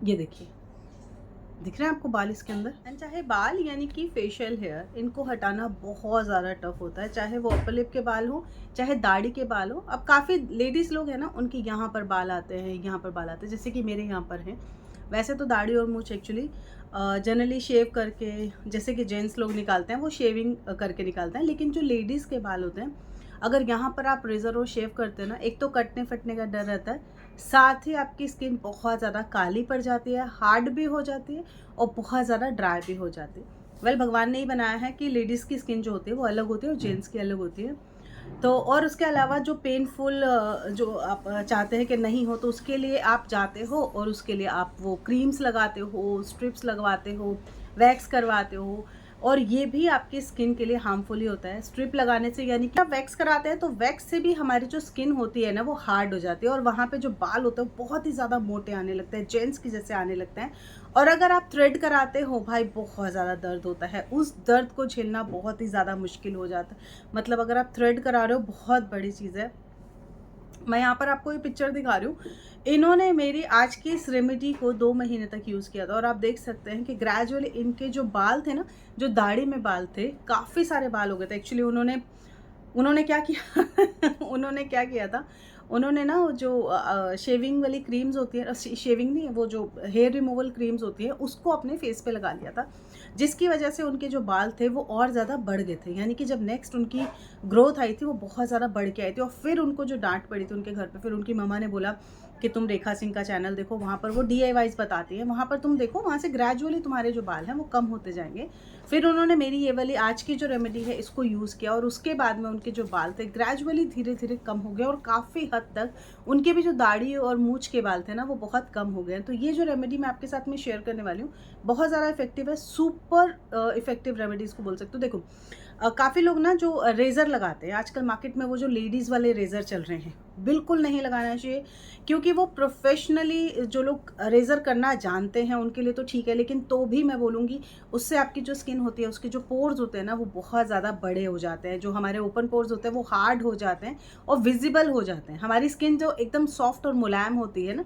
ये देखिए, दिख रहे हैं आपको बाल इसके अंदर। एंड चाहे बाल यानी कि फेशियल हेयर, इनको हटाना बहुत ज़्यादा टफ होता है, चाहे वो अपर लिप के बाल हो, चाहे दाढ़ी के बाल हो। अब काफ़ी लेडीज़ लोग हैं ना, उनके यहाँ पर बाल आते हैं, यहाँ पर बाल आते हैं, जैसे कि मेरे यहाँ पर हैं। वैसे तो दाढ़ी और मूंछ एक्चुअली जनरली शेव करके, जैसे कि जेंट्स लोग निकालते हैं वो शेविंग करके निकालते हैं, लेकिन जो लेडीज़ के बाल होते हैं, अगर यहाँ पर आप रेज़र और शेव करते हैं ना, एक तो कटने फटने का डर रहता है, साथ ही आपकी स्किन बहुत ज़्यादा काली पड़ जाती है, हार्ड भी हो जाती है और बहुत ज़्यादा ड्राई भी हो जाती है। वेल, भगवान ने ही बनाया है कि लेडीज़ की स्किन जो होती है वो अलग होती है और जेंट्स की अलग होती है। तो और उसके अलावा जो पेनफुल जो आप चाहते हैं कि नहीं हो, तो उसके लिए आप जाते हो और उसके लिए आप वो क्रीम्स लगाते हो, स्ट्रिप्स लगवाते हो, वैक्स करवाते हो, और ये भी आपकी स्किन के लिए हार्मफुल ही होता है। स्ट्रिप लगाने से यानी कि आप वैक्स कराते हैं तो वैक्स से भी हमारी जो स्किन होती है ना वो हार्ड हो जाती है, और वहाँ पे जो बाल होते हैं बहुत ही ज़्यादा मोटे आने लगते हैं, जेंट्स की जैसे आने लगते हैं। और अगर आप थ्रेड कराते हो भाई, बहुत ज़्यादा दर्द होता है, उस दर्द को झेलना बहुत ही ज़्यादा मुश्किल हो जाता है। मतलब अगर आप थ्रेड करा रहे हो, बहुत बड़ी चीज़ है। मैं यहाँ पर आपको ये पिक्चर दिखा रही हूँ। इन्होंने मेरी आज की इस रेमेडी को 2 महीने तक यूज़ किया था, और आप देख सकते हैं कि ग्रेजुअली इनके जो बाल थे ना, जो दाढ़ी में बाल थे, काफ़ी सारे बाल हो गए थे। एक्चुअली उन्होंने उन्होंने क्या किया उन्होंने क्या किया था, उन्होंने ना वो जो शेविंग वाली क्रीम्स होती है, शेविंग नहीं, वो जो हेयर रिमूवल क्रीम्स होती है, उसको अपने फेस पे लगा लिया था, जिसकी वजह से उनके जो बाल थे वो और ज़्यादा बढ़ गए थे। यानी कि जब नेक्स्ट उनकी ग्रोथ आई थी वो बहुत ज़्यादा बढ़ के आई थी, और फिर उनको जो डांट पड़ी थी उनके घर पे, फिर उनकी मम्मा ने बोला कि तुम रेखा सिंह का चैनल देखो, वहाँ पर वो DIYs बताती है, वहाँ पर तुम देखो, वहाँ से ग्रेजुअली तुम्हारे जो बाल हैं वो कम होते जाएंगे। फिर उन्होंने मेरी ये वाली आज की जो रेमेडी है इसको यूज़ किया, और उसके बाद में उनके जो बाल थे ग्रेजुअली धीरे धीरे कम हो गए, और काफ़ी हद तक उनके भी जो दाढ़ी और मूछ के बाल थे ना वो बहुत कम हो गए। तो ये जो रेमेडी मैं आपके साथ में शेयर करने वाली हूँ, बहुत ज़्यादा इफेक्टिव है, सुपर इफेक्टिव रेमेडी इसको बोल सकते हो। देखो, काफ़ी लोग ना जो रेज़र लगाते हैं आजकल मार्केट में, वो जो लेडीज़ वाले रेज़र चल रहे हैं, बिल्कुल नहीं लगाना चाहिए, क्योंकि वो प्रोफेशनली जो लोग रेज़र करना जानते हैं उनके लिए तो ठीक है, लेकिन तो भी मैं बोलूँगी उससे आपकी जो स्किन होती है, उसके जो पोर्स होते हैं ना वो बहुत ज़्यादा बड़े हो जाते हैं, जो हमारे ओपन पोर्स होते हैं वो हार्ड हो जाते हैं और विजिबल हो जाते हैं। हमारी स्किन जो एकदम सॉफ्ट और मुलायम होती है ना,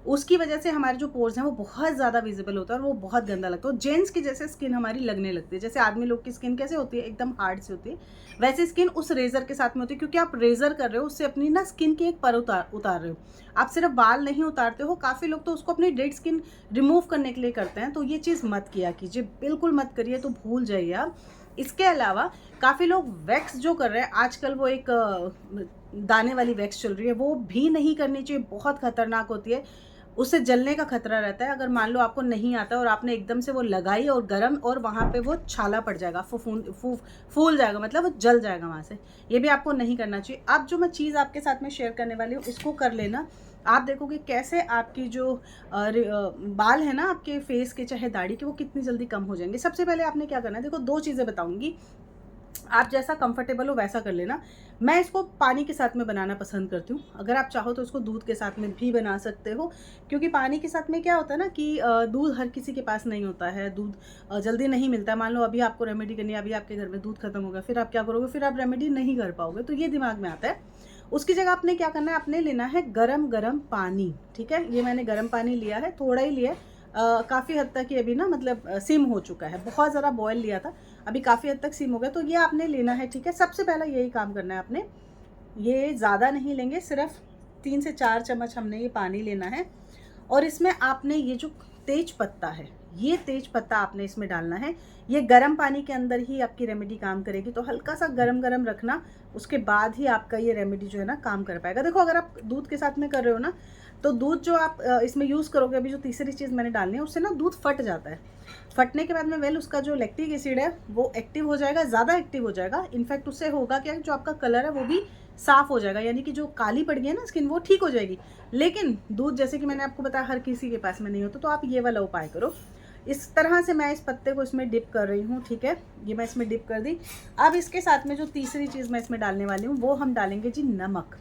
उसकी वजह से हमारे जो पोर्स हैं वो बहुत ज़्यादा विजिबल होता है और वो बहुत गंदा लगता है। जेंट्स की जैसे स्किन हमारी लगने लगती है, जैसे आदमी लोग की स्किन कैसे होती है, एकदम हार्ड सी होती है, वैसे स्किन उस रेज़र के साथ में होती है, क्योंकि आप रेज़र कर रहे हो, उससे अपनी ना स्किन की एक पर उतार रहे हो। आप सिर्फ बाल नहीं उतारते हो, काफ़ी लोग तो उसको अपनी डेड स्किन रिमूव करने के लिए करते हैं, तो ये चीज़ मत किया कीजिए, बिल्कुल मत करिए, तो भूल जाइए आप। इसके अलावा काफ़ी लोग वैक्स जो कर रहे हैं आजकल, वो एक दाने वाली वैक्स चल रही है, वो भी नहीं करनी चाहिए, बहुत खतरनाक होती है, उससे जलने का खतरा रहता है। अगर मान लो आपको नहीं आता और आपने एकदम से वो लगाई और गरम, और वहाँ पे वो छाला पड़ जाएगा, फूल जाएगा, मतलब वो जल जाएगा वहाँ से, ये भी आपको नहीं करना चाहिए। अब जो मैं चीज़ आपके साथ में शेयर करने वाली हूँ इसको कर लेना, आप देखोगे कैसे आपकी जो बाल है ना आपके फेस के चाहे दाढ़ी के, वो कितनी जल्दी कम हो जाएंगे। सबसे पहले आपने क्या करना है, देखो 2 चीज़ें बताऊंगी, आप जैसा कंफर्टेबल हो वैसा कर लेना। मैं इसको पानी के साथ में बनाना पसंद करती हूँ, अगर आप चाहो तो इसको दूध के साथ में भी बना सकते हो, क्योंकि पानी के साथ में क्या होता है ना कि दूध हर किसी के पास नहीं होता है, दूध जल्दी नहीं मिलता है। मान लो अभी आपको रेमेडी करनी है, अभी आपके घर में दूध खत्म हो गया, फिर आप क्या करोगे, फिर आप रेमेडी नहीं कर पाओगे, तो ये दिमाग में आता है। उसकी जगह आपने क्या करना है, आपने लेना है गरम गरम पानी, ठीक है, ये मैंने गरम पानी लिया है, थोड़ा ही लिया है, काफ़ी हद तक ये अभी ना मतलब सिम हो चुका है, बहुत ज़्यादा बॉयल लिया था, अभी काफ़ी हद तक सिम हो गया, तो ये आपने लेना है, ठीक है। सबसे पहला यही काम करना है आपने, ये ज़्यादा नहीं लेंगे, सिर्फ 3 से 4 चम्मच हमने ये पानी लेना है, और इसमें आपने ये जो तेज पत्ता है, ये तेज पत्ता आपने इसमें डालना है। ये गर्म पानी के अंदर ही आपकी रेमेडी काम करेगी, तो हल्का सा गरम गरम रखना, उसके बाद ही आपका ये रेमेडी जो है ना काम कर पाएगा। देखो, अगर आप दूध के साथ में कर रहे हो ना, तो दूध जो आप इसमें यूज़ करोगे, अभी जो तीसरी चीज़ मैंने डालनी है, उससे ना दूध फट जाता है। फटने के बाद में वेल उसका जो लैक्टिक एसिड है वो एक्टिव हो जाएगा, ज़्यादा एक्टिव हो जाएगा। इनफैक्ट उससे होगा क्या, जो आपका कलर है वो भी साफ़ हो जाएगा, यानी कि जो काली पड़ गई है ना स्किन, वो ठीक हो जाएगी। लेकिन दूध, जैसे कि मैंने आपको बताया, हर किसी के पास में नहीं होता, तो आप ये वाला उपाय करो। इस तरह से मैं इस पत्ते को इसमें डिप कर रही हूँ, ठीक है, ये मैं इसमें डिप कर दी। अब इसके साथ में जो तीसरी चीज़ मैं इसमें डालने वाली हूँ वो हम डालेंगे जी नमक।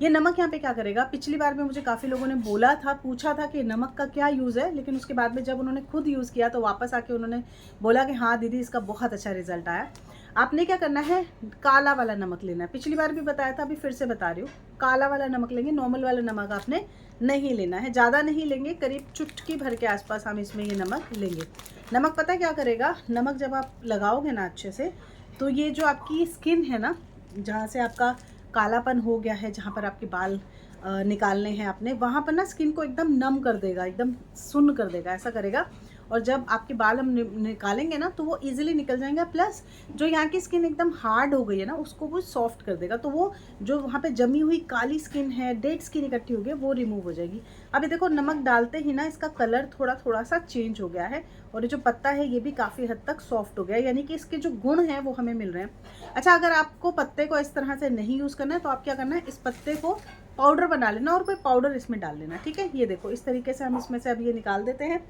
ये नमक यहाँ पे क्या करेगा, पिछली बार में मुझे काफ़ी लोगों ने बोला था, पूछा था कि नमक का क्या यूज़ है, लेकिन उसके बाद में जब उन्होंने खुद यूज़ किया तो वापस आके उन्होंने बोला कि हाँ दीदी इसका बहुत अच्छा रिजल्ट आया। आपने क्या करना है, काला वाला नमक लेना है। पिछली बार भी बताया था, अभी फिर से बता रही हूँ, काला वाला नमक लेंगे, नॉर्मल वाला नमक आपने नहीं लेना है, ज़्यादा नहीं लेंगे, करीब चुटकी भर के आसपास हम इसमें ये नमक लेंगे। नमक पता क्या करेगा, नमक जब आप लगाओगे ना अच्छे से, तो ये जो आपकी स्किन है ना, जहाँ से आपका कालापन हो गया है, जहाँ पर आपके बाल निकालने हैं आपने, वहाँ पर ना स्किन को एकदम नम कर देगा, एकदम सुन्न कर देगा, ऐसा करेगा। और जब आपके बाल हम निकालेंगे ना तो वो इजीली निकल जाएंगे, प्लस जो यहाँ की स्किन एकदम हार्ड हो गई है ना उसको वो सॉफ्ट कर देगा, तो वो जो वहाँ पे जमी हुई काली स्किन है, डेड स्किन इकट्ठी हो गई, वो रिमूव हो जाएगी। अभी देखो नमक डालते ही ना इसका कलर थोड़ा थोड़ा सा चेंज हो गया है, और ये जो पत्ता है ये भी काफ़ी हद तक सॉफ्ट हो गया है, यानी कि इसके जो गुण हैं वो हमें मिल रहे हैं। अच्छा, अगर आपको पत्ते को इस तरह से नहीं यूज़ करना है तो आप क्या करना है, इस पत्ते को पाउडर बना लेना और कोई पाउडर इसमें डाल लेना, ठीक है। ये देखो इस तरीके से हम इसमें से अब ये निकाल देते हैं।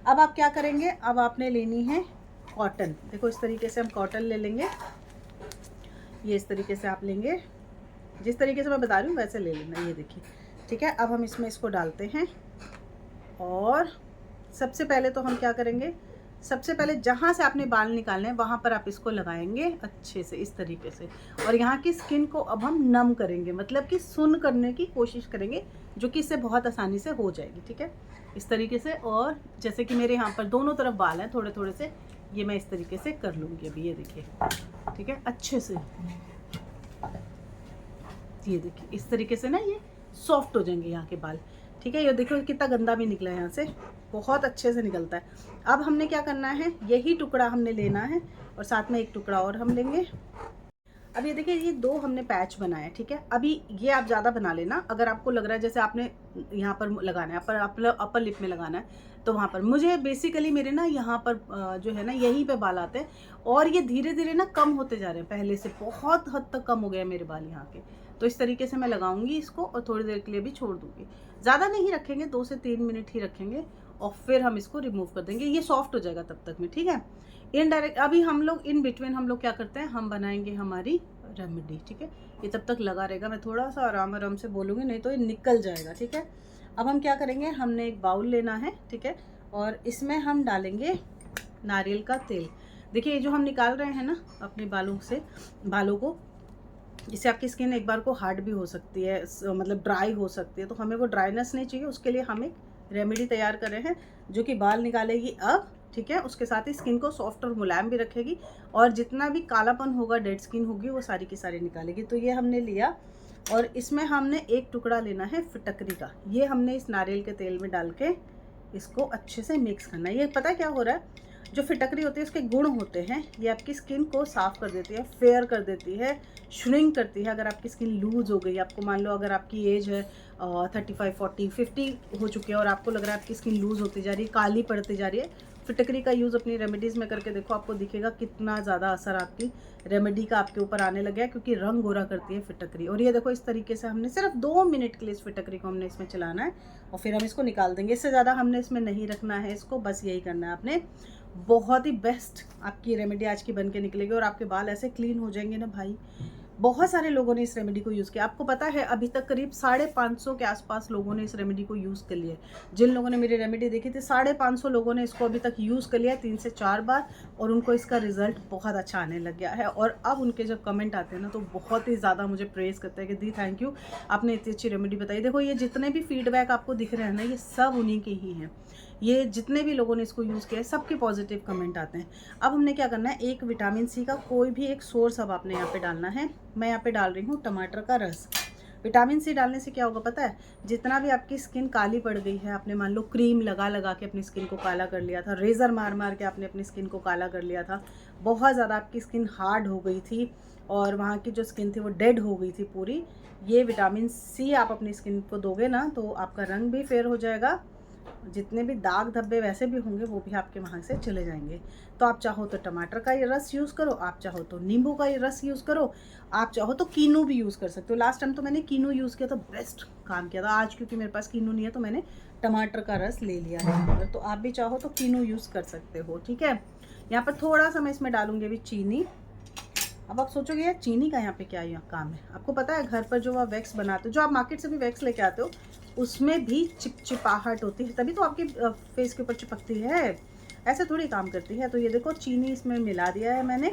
अब आप क्या करेंगे, अब आपने लेनी है कॉटन। देखो इस तरीके से हम कॉटन ले लेंगे, ये इस तरीके से आप लेंगे, जिस तरीके से मैं बता रही हूँ वैसे ले लेना, ये देखिए, ठीक है। अब हम इसमें इसको डालते हैं, और सबसे पहले तो हम क्या करेंगे, सबसे पहले जहाँ से आपने बाल निकालने हैं वहाँ पर आप इसको लगाएंगे अच्छे से इस तरीके से, और यहाँ की स्किन को अब हम नम करेंगे, मतलब कि सुन्न करने की कोशिश करेंगे, जो कि इससे बहुत आसानी से हो जाएगी, ठीक है, इस तरीके से। और जैसे कि मेरे यहाँ पर दोनों तरफ बाल हैं थोड़े थोड़े से, ये मैं इस तरीके से कर लूँगी अभी, ये देखिए, ठीक है, अच्छे से, ये देखिए इस तरीके से ना ये सॉफ्ट हो जाएंगे यहाँ के बाल, ठीक है। ये देखो कितना गंदा भी निकला है यहाँ से, बहुत अच्छे से निकलता है। अब हमने क्या करना है, यही टुकड़ा हमने लेना है और साथ में एक टुकड़ा और हम लेंगे। अब ये देखिए ये दो हमने पैच बनाए, ठीक है। अभी ये आप ज़्यादा बना लेना, अगर आपको लग रहा है जैसे आपने यहाँ पर लगाना है, अपर लिप में लगाना है, तो वहाँ पर मुझे बेसिकली मेरे ना यहाँ पर जो है ना यहीं पे बाल आते हैं, और ये धीरे धीरे ना कम होते जा रहे हैं, पहले से बहुत हद तक कम हो गए हैं मेरे बाल यहाँ के। तो इस तरीके से मैं लगाऊंगी इसको और थोड़ी देर के लिए भी छोड़ दूंगी, ज़्यादा नहीं रखेंगे, 2 से 3 मिनट ही रखेंगे, और फिर हम इसको रिमूव कर देंगे, ये सॉफ्ट हो जाएगा तब तक में, ठीक है। इनडायरेक्ट अभी हम लोग इन बिटवीन हम लोग क्या करते हैं, हम बनाएंगे हमारी रेमेडी, ठीक है। ये तब तक लगा रहेगा, मैं थोड़ा सा आराम आराम से बोलूँगी, नहीं तो ये निकल जाएगा, ठीक है। अब हम क्या करेंगे, हमने एक बाउल लेना है, ठीक है, और इसमें हम डालेंगे नारियल का तेल। देखिए ये जो हम निकाल रहे हैं ना अपने बालों से, बालों को, इससे आपकी स्किन एक बार को हार्ड भी हो सकती है, मतलब ड्राई हो सकती है, तो हमें वो ड्राइनेस नहीं चाहिए, उसके लिए हम एक रेमेडी तैयार कर रहे हैं जो कि बाल निकालेगी अब, ठीक है, उसके साथ ही स्किन को सॉफ्ट और मुलायम भी रखेगी, और जितना भी कालापन होगा, डेड स्किन होगी, वो सारी की सारी निकालेगी। तो ये हमने लिया, और इसमें हमने एक टुकड़ा लेना है फिटकरी का, ये हमने इस नारियल के तेल में डाल के इसको अच्छे से मिक्स करना है। ये पता क्या हो रहा है, जो फिटकरी होती है उसके गुण होते हैं, ये आपकी स्किन को साफ़ कर देती है, फेयर कर देती है, श्रिंक करती है। अगर आपकी स्किन लूज़ हो गई, आपको मान लो अगर आपकी एज है 35, 40, 50 हो चुकी है और आपको लग रहा है आपकी स्किन लूज़ होती जा रही है, काली पड़ती जा रही है, फिटकरी का यूज़ अपनी रेमेडीज़ में करके देखो, आपको दिखेगा कितना ज़्यादा असर आपकी रेमेडी का आपके ऊपर आने लगा है, क्योंकि रंग गोरा करती है फिटकरी। और ये देखो इस तरीके से हमने सिर्फ 2 मिनट के लिए इस फिटकरी को हमने इसमें चलाना है, और फिर हम इसको निकाल देंगे। इससे ज़्यादा हमने इसमें नहीं रखना है इसको, बस यही करना है आपने। बहुत ही बेस्ट आपकी रेमेडी आज की बन के निकलेगी, और आपके बाल ऐसे क्लीन हो जाएंगे ना भाई। बहुत सारे लोगों ने इस रेमेडी को यूज़ किया, आपको पता है अभी तक करीब 550 के आसपास लोगों ने इस रेमेडी को यूज़ कर लिया है। जिन लोगों ने मेरी रेमेडी देखी थी, 550 लोगों ने इसको अभी तक यूज़ कर लिया है 3 से 4 बार, और उनको इसका रिजल्ट बहुत अच्छा आने लग गया है। और अब उनके जब कमेंट आते हैं ना तो बहुत ही ज़्यादा मुझे प्रेज़ करते हैं कि दी थैंक यू, आपने इतनी अच्छी रेमेडी बताई। देखो ये जितने भी फीडबैक आपको दिख रहे हैं ना, ये सब उन्हीं के ही हैं, ये जितने भी लोगों ने इसको यूज़ किया है सबके पॉजिटिव कमेंट आते हैं। अब हमने क्या करना है, एक विटामिन सी का कोई भी एक सोर्स अब आपने यहाँ पे डालना है। मैं यहाँ पे डाल रही हूँ टमाटर का रस। विटामिन सी डालने से क्या होगा पता है, जितना भी आपकी स्किन काली पड़ गई है, आपने मान लो क्रीम लगा लगा के अपनी स्किन को काला कर लिया था, रेज़र मार मार के आपने अपनी स्किन को काला कर लिया था, बहुत ज़्यादा आपकी स्किन हार्ड हो गई थी और वहाँ की जो स्किन थी वो डेड हो गई थी पूरी, ये विटामिन सी आप अपनी स्किन को दोगे ना तो आपका रंग भी फेयर हो जाएगा, जितने भी दाग धब्बे वैसे भी होंगे वो भी आपके वहाँ से चले जाएंगे। तो आप चाहो तो टमाटर का ये रस यूज़ करो, आप चाहो तो नींबू का ये रस यूज़ करो, आप चाहो तो कीनू भी यूज़ कर सकते हो। लास्ट टाइम तो मैंने कीनू यूज़ किया, तो बेस्ट काम किया था। आज क्योंकि मेरे पास कीनू नहीं है तो मैंने टमाटर का रस ले लिया है, तो आप भी चाहो तो कीनू यूज़ कर सकते हो, ठीक है। यहाँ पर थोड़ा सा मैं इसमें डालूंगी अभी चीनी, अब आप सोचोगे यार चीनी का यहाँ पे क्या यहाँ काम है। आपको पता है घर पर जो आप वैक्स बनाते हो, जो आप मार्केट से भी वैक्स लेके आते हो, उसमें भी चिपचिपाहट होती है, तभी तो आपके फेस के ऊपर चिपकती है, ऐसे थोड़ी काम करती है। तो ये देखो चीनी इसमें मिला दिया है मैंने।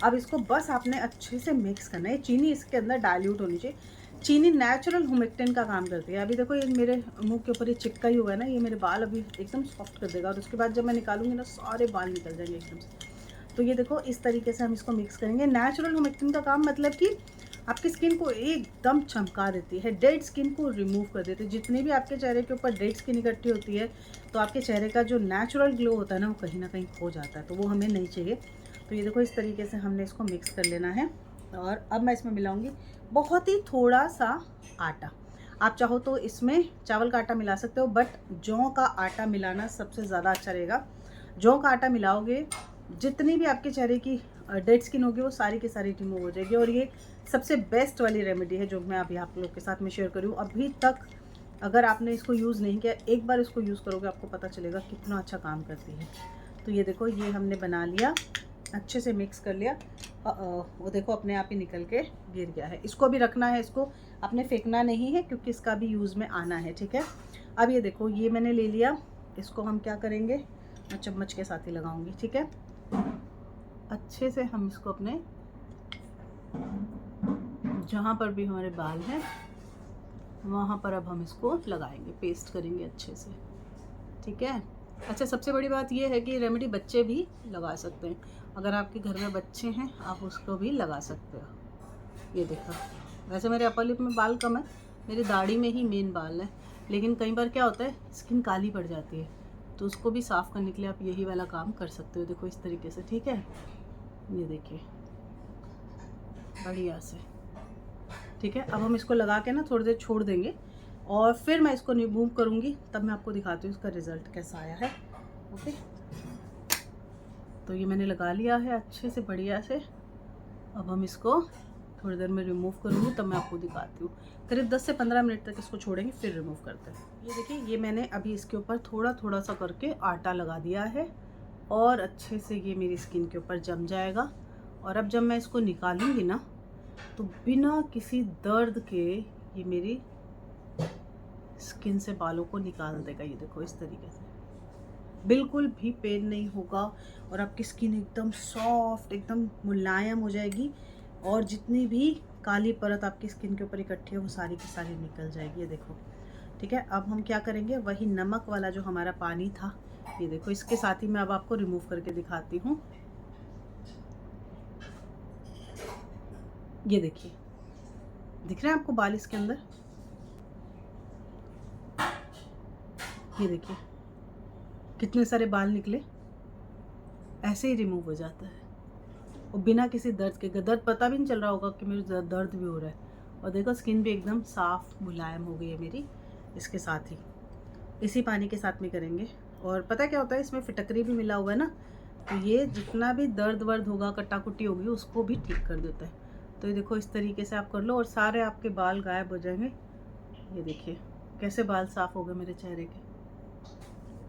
अब इसको बस आपने अच्छे से मिक्स करना है। चीनी इसके अंदर डाइल्यूट होनी चाहिए। चीनी नेचुरल हुमिक्टिन का काम करती है। अभी देखो ये मेरे मुंह के ऊपर ये चिपका ही हुआ है ना, ये मेरे बाल अभी एकदम सॉफ्ट कर देगा, और उसके बाद जब मैं निकालूंगी ना सारे बाल निकल जाएंगे एकदम से। तो ये देखो इस तरीके से हम इसको मिक्स करेंगे। नेचुरल हुमिक्टिन का काम मतलब कि आपकी स्किन को एकदम चमका देती है, डेड स्किन को रिमूव कर देती है। जितनी भी आपके चेहरे के ऊपर डेड स्किन इकट्ठी होती है तो आपके चेहरे का जो नेचुरल ग्लो होता है ना, वो कहीं ना कहीं खो जाता है, तो वो हमें नहीं चाहिए। तो ये देखो इस तरीके से हमने इसको मिक्स कर लेना है। और अब मैं इसमें मिलाऊंगी बहुत ही थोड़ा सा आटा। आप चाहो तो इसमें चावल का आटा मिला सकते हो, बट जौ का आटा मिलाना सबसे ज़्यादा अच्छा रहेगा। जौ का आटा मिलाओगे, जितनी भी आपके चेहरे की डेड स्किन होगी वो सारी की सारी रिमूव हो जाएगी। और ये सबसे बेस्ट वाली रेमेडी है जो मैं अभी आप लोग के साथ में शेयर करूँ। अभी तक अगर आपने इसको यूज़ नहीं किया, एक बार इसको यूज़ करोगे आपको पता चलेगा कितना अच्छा काम करती है। तो ये देखो ये हमने बना लिया, अच्छे से मिक्स कर लिया। वो देखो अपने आप ही निकल के गिर गया है। इसको भी रखना है, इसको आपने फेंकना नहीं है क्योंकि इसका भी यूज़ में आना है, ठीक है। अब ये देखो ये मैंने ले लिया, इसको हम क्या करेंगे, मैं चम्मच के साथ ही लगाऊंगी, ठीक है। अच्छे से हम इसको अपने जहाँ पर भी हमारे बाल हैं वहाँ पर अब हम इसको लगाएंगे, पेस्ट करेंगे अच्छे से, ठीक है। अच्छा सबसे बड़ी बात ये है कि रेमेडी बच्चे भी लगा सकते हैं। अगर आपके घर में बच्चे हैं आप उसको भी लगा सकते हो। ये देखो, वैसे मेरे अपर लिप में बाल कम है, मेरी दाढ़ी में ही मेन बाल है, लेकिन कई बार क्या होता है स्किन काली पड़ जाती है, तो उसको भी साफ़ करने के लिए आप यही वाला काम कर सकते हो। देखो इस तरीके से, ठीक है। ये देखिए बढ़िया से, ठीक है। अब हम इसको लगा के ना थोड़ी देर छोड़ देंगे और फिर मैं इसको रिमूव करूँगी, तब मैं आपको दिखाती हूँ इसका रिज़ल्ट कैसा आया है। ओके, तो ये मैंने लगा लिया है अच्छे से बढ़िया से। अब हम इसको थोड़ी देर में रिमूव करूँगी, तब मैं आपको दिखाती हूँ। करीब 10 से 15 मिनट तक इसको छोड़ेंगे फिर रिमूव करते हैं। ये देखिए ये मैंने अभी इसके ऊपर थोड़ा थोड़ा सा करके आटा लगा दिया है और अच्छे से ये मेरी स्किन के ऊपर जम जाएगा। और अब जब मैं इसको निकालूंगी ना तो बिना किसी दर्द के ये मेरी स्किन से बालों को निकाल देगा। ये देखो इस तरीके से बिल्कुल भी पेन नहीं होगा और आपकी स्किन एकदम सॉफ्ट, एकदम मुलायम हो जाएगी, और जितनी भी काली परत आपकी स्किन के ऊपर इकट्ठी है वो सारी की सारी निकल जाएगी। ये देखो, ठीक है। अब हम क्या करेंगे, वही नमक वाला जो हमारा पानी था, ये देखो इसके साथ ही मैं अब आपको रिमूव करके दिखाती हूँ। ये देखिए, दिख रहा है आपको बाल इसके अंदर, ये देखिए कितने सारे बाल निकले, ऐसे ही रिमूव हो जाता है और बिना किसी दर्द के। दर्द पता भी नहीं चल रहा होगा कि मेरे दर्द भी हो रहा है। और देखो स्किन भी एकदम साफ मुलायम हो गई है मेरी इसके साथ ही, इसी पानी के साथ में करेंगे। और पता क्या होता है इसमें फिटकरी भी मिला हुआ है ना, तो ये जितना भी दर्द वर्द होगा, कट्टाकुट्टी होगी, उसको भी ठीक कर देता है। तो ये देखो इस तरीके से आप कर लो और सारे आपके बाल गायब हो जाएंगे। ये देखिए कैसे बाल साफ़ हो गए मेरे चेहरे के।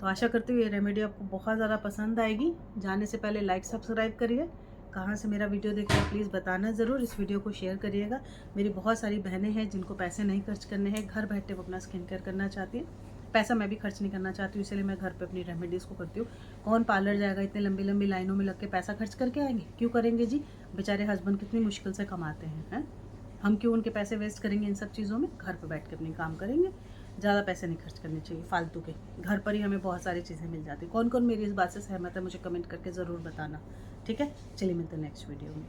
तो आशा करती हूँ ये रेमेडी आपको बहुत ज़्यादा पसंद आएगी। जाने से पहले लाइक सब्सक्राइब करिए। कहाँ से मेरा वीडियो देख रहे हैं प्लीज़ बताना ज़रूर। इस वीडियो को शेयर करिएगा। मेरी बहुत सारी बहनें हैं जिनको पैसे नहीं खर्च करने हैं, घर बैठे वो अपना स्किन केयर करना चाहती हैं। पैसा मैं भी खर्च नहीं करना चाहती हूँ, इसलिए मैं घर पे अपनी रेमेडीज़ को करती हूँ। कौन पार्लर जाएगा, इतने लंबी लंबी लाइनों में लग के पैसा खर्च करके आएंगे, क्यों करेंगे जी। बेचारे हस्बैंड कितनी मुश्किल से कमाते हैं, हम क्यों उनके पैसे वेस्ट करेंगे इन सब चीज़ों में। घर पर बैठ के अपनी काम करेंगे, ज़्यादा पैसे नहीं खर्च करने चाहिए फालतू के। घर पर ही हमें बहुत सारी चीज़ें मिल जाती। कौन कौन मेरी इस बात से सहमत है मुझे कमेंट करके ज़रूर बताना, ठीक है। चलिए मिलते हैं नेक्स्ट वीडियो में।